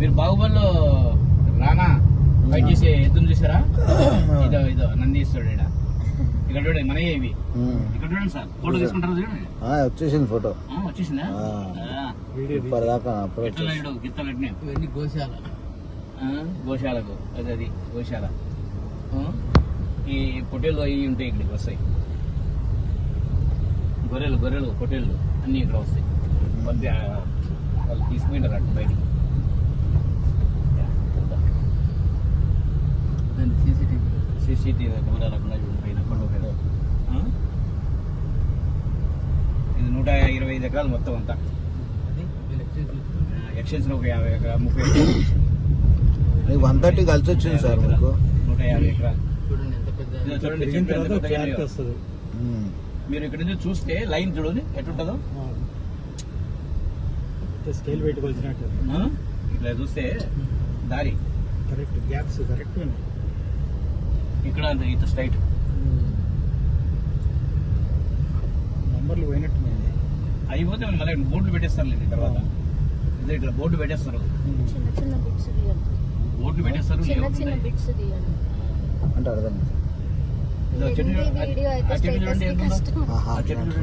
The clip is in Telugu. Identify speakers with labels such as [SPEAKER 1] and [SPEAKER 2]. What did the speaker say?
[SPEAKER 1] మీరు బాహుబలిలో రానా ఫైట్ చేసే ఎద్దును చూసారా? ఇదో ఇదో నందీశ్వరుడు ఇక్కడ చూడండి, మనయే ఇవి. ఇక్కడ చూడండి సార్, ఫోటో తీసుకుంటారు చూడండి.
[SPEAKER 2] వచ్చేసింది ఫోటో,
[SPEAKER 1] వచ్చేసిందా?
[SPEAKER 3] ఇవన్నీ గోశాల,
[SPEAKER 1] గోశాలకు అది గోశాల. ఈ పొట్టేళ్ళు అవి ఉంటాయి, ఇక్కడికి వస్తాయి. గొర్రెలు పొట్టేళ్ళు అన్ని ఇక్కడ వస్తాయి. వాళ్ళు తీసుకుంటారు అటు బయటికి. సీసీటీవీ కెమెరాలు అక్కడ పైన కొండ మీద. ఇది 125 ఎకరాలు మొత్తం అంతా. ఎక్స్టెన్షన్ ఒక 50 ఎకరాలు, 30 ఎకరాలు,
[SPEAKER 2] 130 కలిసి వచ్చింది సార్ మీకు.
[SPEAKER 1] 150 ఎకరాలు
[SPEAKER 3] చూడండి ఎంత పెద్ద.
[SPEAKER 1] చూడండి, మీరు ఇక్కడ నుంచి చూస్తే లైన్ చూడండి ఎట్లుంటుందో.
[SPEAKER 4] స్కేల్ పెట్టుకొచ్చినట్టు
[SPEAKER 1] ఇట్లా చూస్తే దారి
[SPEAKER 4] కరెక్ట్, గ్యాప్స్ కరెక్ట్
[SPEAKER 1] ఇక్కడ ఇంత స్ట్రైట్.
[SPEAKER 4] నంబర్లు పోయినట్టు
[SPEAKER 1] అయిపోతే మళ్ళీ బోర్డులు పెట్టేస్తారు లేదు తర్వాత. ఇదే ఇట్లా బోర్డు పెట్టేస్తారు, బోర్డులు పెట్టేస్తారు.
[SPEAKER 2] అంటే అర్థం
[SPEAKER 1] చెట్టు చూడండి,